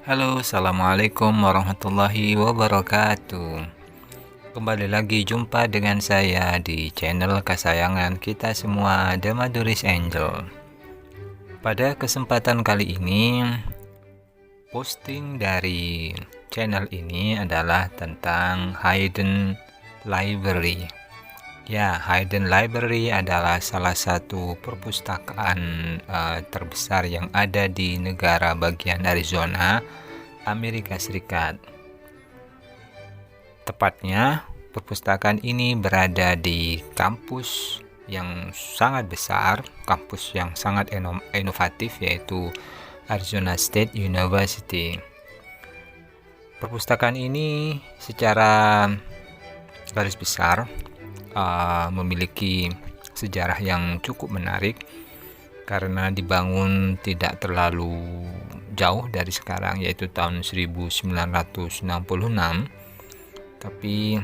Halo, assalamualaikum warahmatullahi wabarakatuh. Kembali lagi jumpa dengan saya di channel kesayangan kita semua, The Maduris Angel. Pada kesempatan kali ini, posting dari channel ini adalah tentang Hidden Library. Ya, Hidden Library adalah salah satu perpustakaan terbesar yang ada di negara bagian Arizona, Amerika Serikat. Tepatnya, perpustakaan ini berada di kampus yang sangat besar, kampus yang sangat inovatif, yaitu Arizona State University. Perpustakaan ini secara garis besar memiliki sejarah yang cukup menarik karena dibangun tidak terlalu jauh dari sekarang, yaitu tahun 1966. Tapi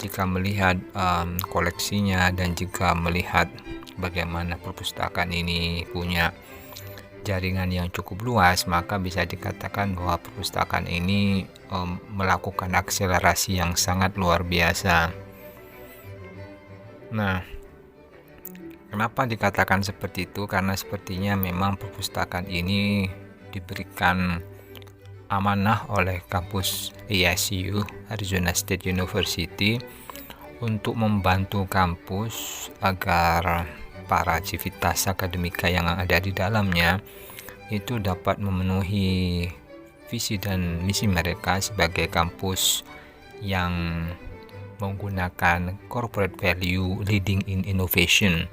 jika melihat koleksinya dan jika melihat bagaimana perpustakaan ini punya jaringan yang cukup luas, maka bisa dikatakan bahwa perpustakaan ini melakukan akselerasi yang sangat luar biasa. Nah, kenapa dikatakan seperti itu? Karena sepertinya memang perpustakaan ini diberikan amanah oleh kampus ASU, Arizona State University, untuk membantu kampus agar para civitas akademika yang ada di dalamnya itu dapat memenuhi visi dan misi mereka sebagai kampus yang menggunakan corporate value leading in innovation.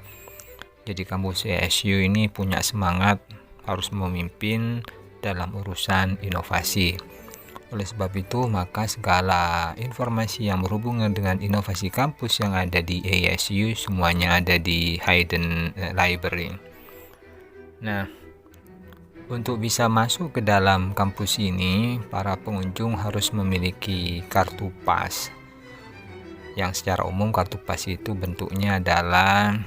Jadi kampus ASU ini punya semangat harus memimpin dalam urusan inovasi. Oleh sebab itu, maka segala informasi yang berhubungan dengan inovasi kampus yang ada di ASU semuanya ada di Hidden Library. Nah, untuk bisa masuk ke dalam kampus ini, para pengunjung harus memiliki kartu pas. Yang secara umum kartu pas itu bentuknya adalah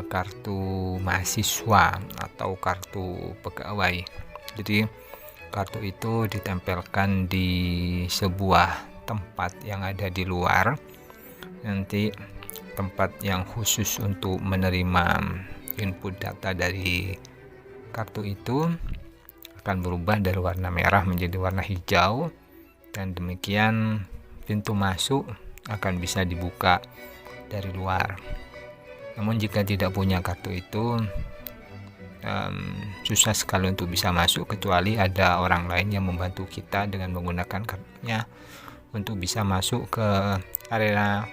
kartu mahasiswa atau kartu pegawai. Jadi kartu itu ditempelkan di sebuah tempat yang ada di luar. Nanti tempat yang khusus untuk menerima input data dari kartu itu akan berubah dari warna merah menjadi warna hijau, dan demikian pintu masuk akan bisa dibuka dari luar. Namun jika tidak punya kartu itu susah sekali untuk bisa masuk, kecuali ada orang lain yang membantu kita dengan menggunakan kartunya untuk bisa masuk ke area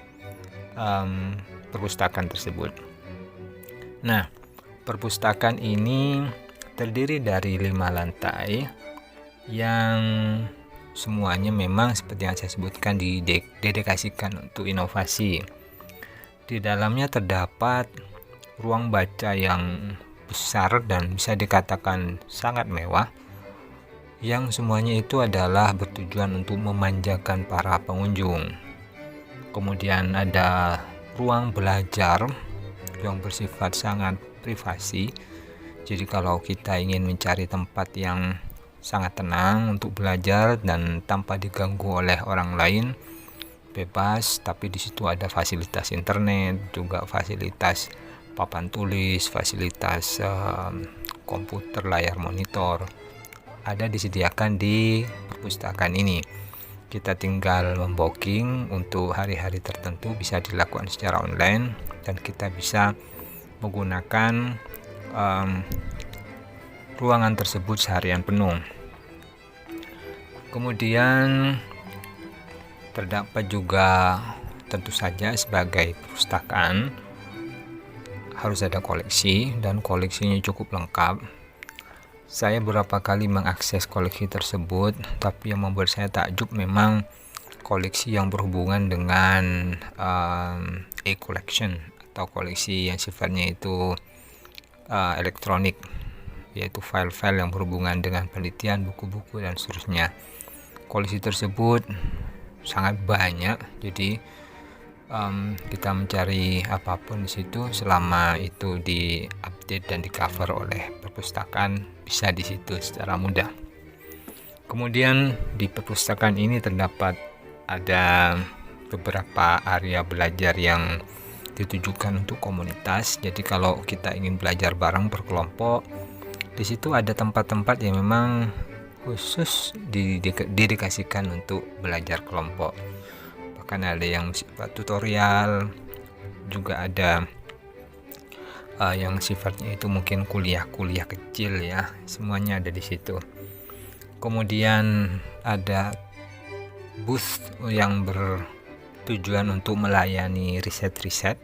perpustakaan tersebut. Nah, perpustakaan ini terdiri dari 5 lantai yang semuanya memang seperti yang saya sebutkan didedikasikan untuk inovasi. Di dalamnya terdapat ruang baca yang besar dan bisa dikatakan sangat mewah, yang semuanya itu adalah bertujuan untuk memanjakan para pengunjung. Kemudian ada ruang belajar yang bersifat sangat privasi. Jadi kalau kita ingin mencari tempat yang sangat tenang untuk belajar dan tanpa diganggu oleh orang lain, bebas, tapi di situ ada fasilitas internet, juga fasilitas papan tulis, fasilitas komputer, layar monitor, ada disediakan di perpustakaan ini. Kita tinggal membooking untuk hari-hari tertentu, bisa dilakukan secara online, dan kita bisa menggunakan ruangan tersebut seharian penuh. Kemudian terdapat juga, tentu saja sebagai perpustakaan harus ada koleksi, dan koleksinya cukup lengkap. Saya beberapa kali mengakses koleksi tersebut, tapi yang membuat saya takjub memang koleksi yang berhubungan dengan e-collection atau koleksi yang sifatnya itu elektronik, yaitu file-file yang berhubungan dengan penelitian, buku-buku, dan seterusnya. Koleksi tersebut sangat banyak, jadi kita mencari apapun di situ, selama itu di-update dan di-cover oleh perpustakaan, bisa di situ secara mudah. Kemudian di perpustakaan ini terdapat ada beberapa area belajar yang ditujukan untuk komunitas. Jadi kalau kita ingin belajar bareng berkelompok, di situ ada tempat-tempat yang memang khusus didedikasikan untuk belajar kelompok. Bahkan ada yang sifat tutorial, juga ada yang sifatnya itu mungkin kuliah-kuliah kecil ya. Semuanya ada di situ. Kemudian ada booth yang bertujuan untuk melayani riset-riset,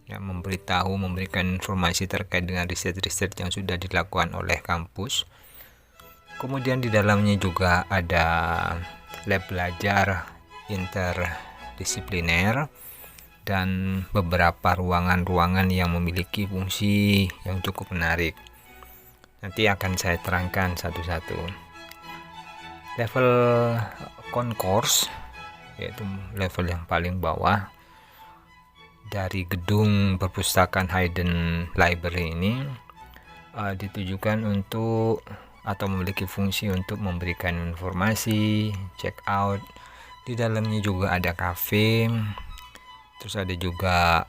ya, memberikan informasi terkait dengan riset-riset yang sudah dilakukan oleh kampus. Kemudian di dalamnya juga ada lab belajar interdisipliner dan beberapa ruangan-ruangan yang memiliki fungsi yang cukup menarik. Nanti akan saya terangkan satu-satu. Level concourse, yaitu level yang paling bawah dari gedung perpustakaan Hayden Library ini, ditujukan untuk atau memiliki fungsi untuk memberikan informasi, check out. Di dalamnya juga ada cafe, terus ada juga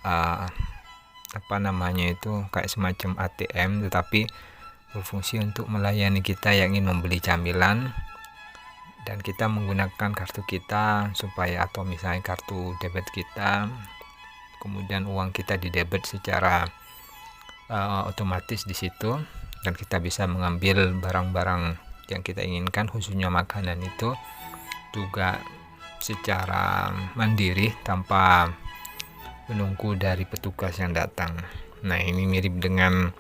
kayak semacam ATM, tetapi berfungsi untuk melayani kita yang ingin membeli camilan, dan kita menggunakan kartu kita atau misalnya kartu debit kita, kemudian uang kita didebit secara otomatis di situ, dan kita bisa mengambil barang-barang yang kita inginkan, khususnya makanan itu juga secara mandiri tanpa menunggu dari petugas yang datang. Nah, ini mirip dengan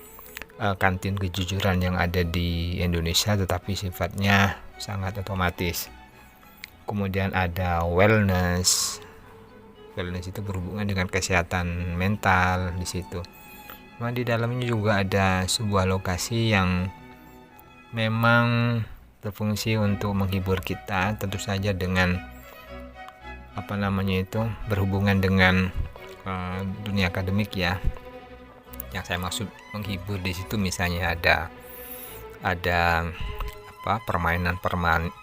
kantin kejujuran yang ada di Indonesia, tetapi sifatnya sangat otomatis. Kemudian ada wellness itu berhubungan dengan kesehatan mental di situ. Nah, di dalamnya juga ada sebuah lokasi yang memang berfungsi untuk menghibur kita, tentu saja dengan berhubungan dengan dunia akademik ya. Yang saya maksud menghibur di situ misalnya ada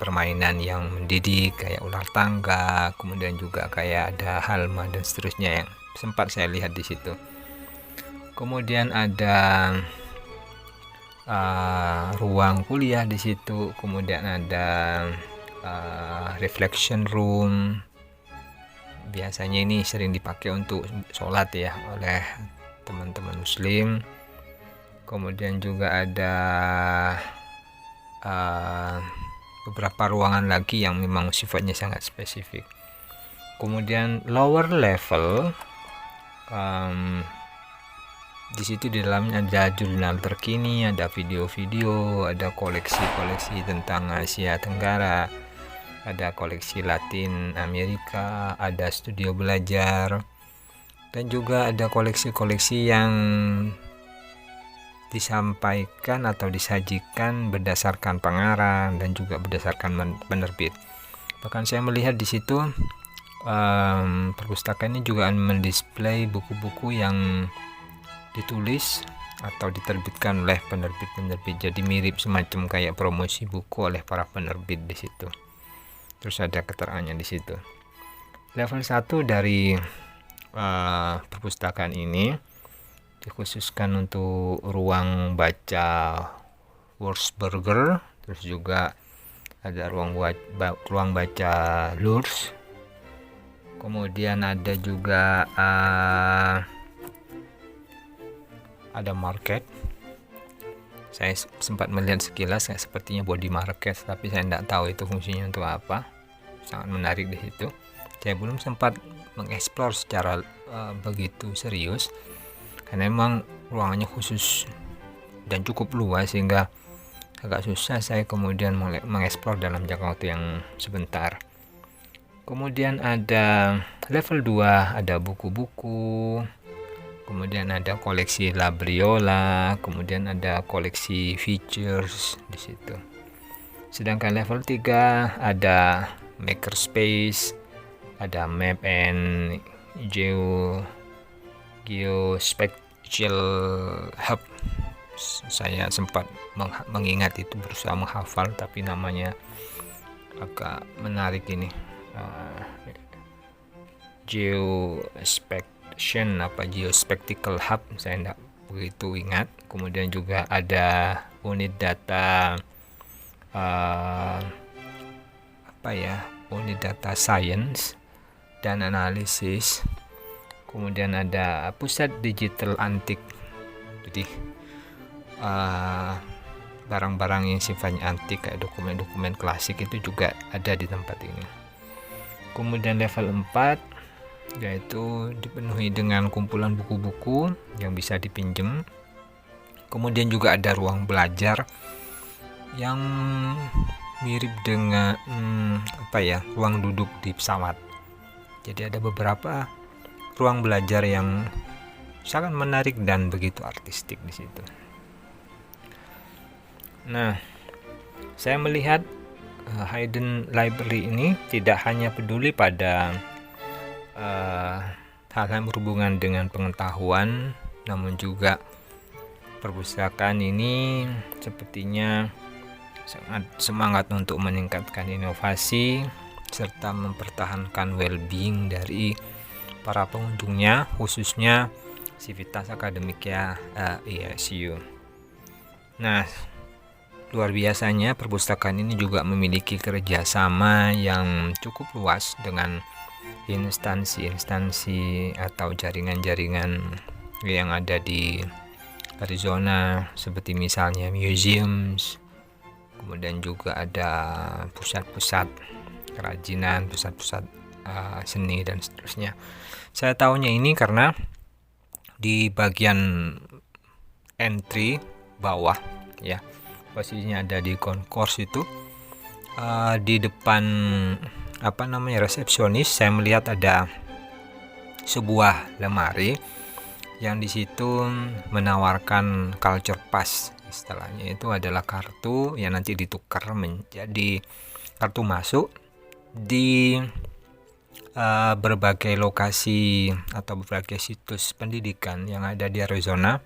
permainan yang mendidik kayak ular tangga, kemudian juga kayak ada halma dan seterusnya yang sempat saya lihat di situ. Kemudian ada ruang kuliah di situ, kemudian ada reflection room. Biasanya ini sering dipakai untuk sholat ya oleh teman-teman muslim. Kemudian juga ada beberapa ruangan lagi yang memang sifatnya sangat spesifik. Kemudian lower level, di situ di dalamnya ada jurnal terkini, ada video-video, ada koleksi-koleksi tentang Asia Tenggara, ada koleksi Latin Amerika, ada studio belajar, dan juga ada koleksi-koleksi yang disampaikan atau disajikan berdasarkan pengarang dan juga berdasarkan penerbit. Bahkan saya melihat di situ perpustakaan ini juga mendisplay buku-buku yang ditulis atau diterbitkan oleh penerbit-penerbit. Jadi mirip semacam kayak promosi buku oleh para penerbit di situ. Terus ada keterangannya di situ. Level 1 dari perpustakaan ini dikhususkan untuk ruang baca Wurzburger, terus juga ada ruang baca Lurs. Kemudian ada juga ada market. Saya sempat melihat sekilas sepertinya body market, tapi saya tidak tahu itu fungsinya untuk apa. Sangat menarik di situ. Saya belum sempat mengeksplor secara begitu serius, karena memang ruangannya khusus dan cukup luas sehingga agak susah saya kemudian mengeksplor dalam jangka waktu yang sebentar. Kemudian ada level 2, ada buku-buku, kemudian ada koleksi Labriola, kemudian ada koleksi features di situ. Sedangkan level 3 ada makerspace, ada map and geospatial hub. Saya sempat mengingat itu, berusaha menghafal, tapi namanya agak menarik ini. Geospatial Hub, saya tidak begitu ingat. Kemudian juga ada unit data unit data science dan analisis. Kemudian ada pusat digital antik, jadi barang-barang yang sifatnya antik kayak dokumen-dokumen klasik itu juga ada di tempat ini. Kemudian level 4 yaitu dipenuhi dengan kumpulan buku-buku yang bisa dipinjam. Kemudian juga ada ruang belajar yang mirip dengan ruang duduk di pesawat. Jadi ada beberapa ruang belajar yang sangat menarik dan begitu artistik di situ. Nah, saya melihat Hidden Library ini tidak hanya peduli pada hal-hal yang berhubungan dengan pengetahuan, namun juga perpustakaan ini sepertinya sangat semangat untuk meningkatkan inovasi serta mempertahankan well-being dari para pengunjungnya, khususnya sivitas akademiknya ISU. Nah, luar biasanya perpustakaan ini juga memiliki kerjasama yang cukup luas dengan instansi-instansi atau jaringan-jaringan yang ada di Arizona, seperti misalnya museums, kemudian juga ada pusat-pusat kerajinan, pusat-pusat seni dan seterusnya. Saya tahunya ini karena di bagian entry bawah ya, posisinya ada di concourse itu, di depan resepsionis, saya melihat ada sebuah lemari yang di situ menawarkan culture pass. Istilahnya itu adalah kartu yang nanti ditukar menjadi kartu masuk di berbagai lokasi atau berbagai situs pendidikan yang ada di Arizona,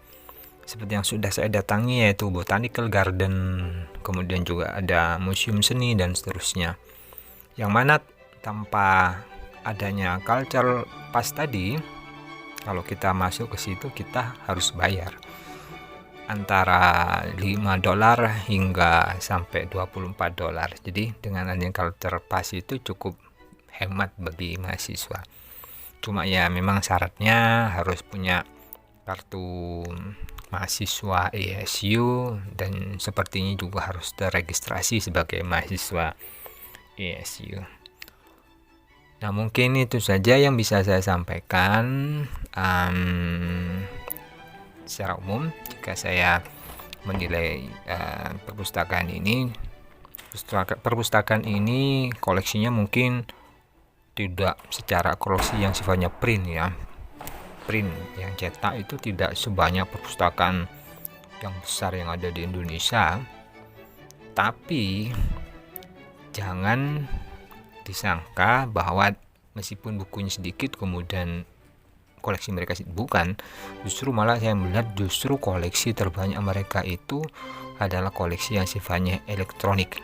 seperti yang sudah saya datangi, yaitu Botanical Garden, kemudian juga ada museum seni dan seterusnya, yang mana tanpa adanya culture pass tadi, kalau kita masuk ke situ kita harus bayar antara $5 hingga sampai $24. Jadi dengan adanya culture pass itu cukup hemat bagi mahasiswa. Cuma ya memang syaratnya harus punya kartu mahasiswa ISU dan sepertinya juga harus terregistrasi sebagai mahasiswa ISU. Nah, mungkin itu saja yang bisa saya sampaikan secara umum. Jika saya menilai perpustakaan ini koleksinya mungkin tidak secara koleksi yang sifatnya print yang cetak itu tidak sebanyak perpustakaan yang besar yang ada di Indonesia, tapi jangan disangka bahwa meskipun bukunya sedikit kemudian koleksi mereka bukan. Justru malah saya melihat justru koleksi terbanyak mereka itu adalah koleksi yang sifatnya elektronik.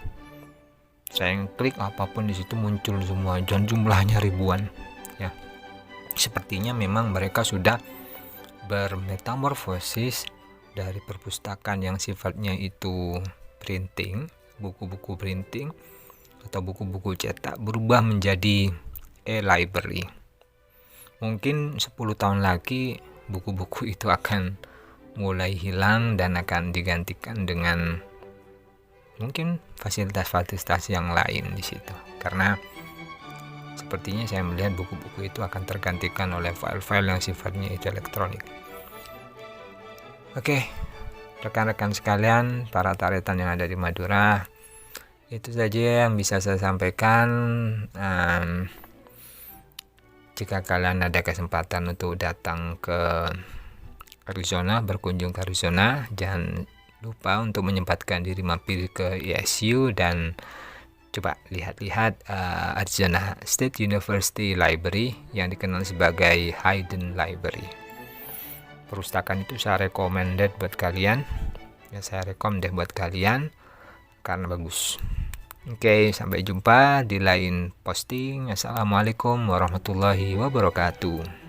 Saya klik apapun di situ muncul semua, dan jumlahnya ribuan ya. Sepertinya memang mereka sudah bermetamorfosis dari perpustakaan yang sifatnya itu printing, buku-buku printing atau buku-buku cetak, berubah menjadi e-library. Mungkin 10 tahun lagi buku-buku itu akan mulai hilang dan akan digantikan dengan mungkin fasilitas-fasilitas yang lain di situ, karena sepertinya saya melihat buku-buku itu akan tergantikan oleh file-file yang sifatnya itu elektronik. Oke, rekan-rekan sekalian, para taretan yang ada di Madura, itu saja yang bisa saya sampaikan. Jika kalian ada kesempatan untuk datang ke Arizona, berkunjung ke Arizona, jangan lupa untuk menyempatkan diri mampir ke ISU dan coba lihat-lihat Arizona State University Library yang dikenal sebagai Hidden Library. Perpustakaan itu saya recommended buat kalian Ya saya rekom deh buat kalian karena bagus. Oke, sampai jumpa di lain posting. Assalamualaikum warahmatullahi wabarakatuh.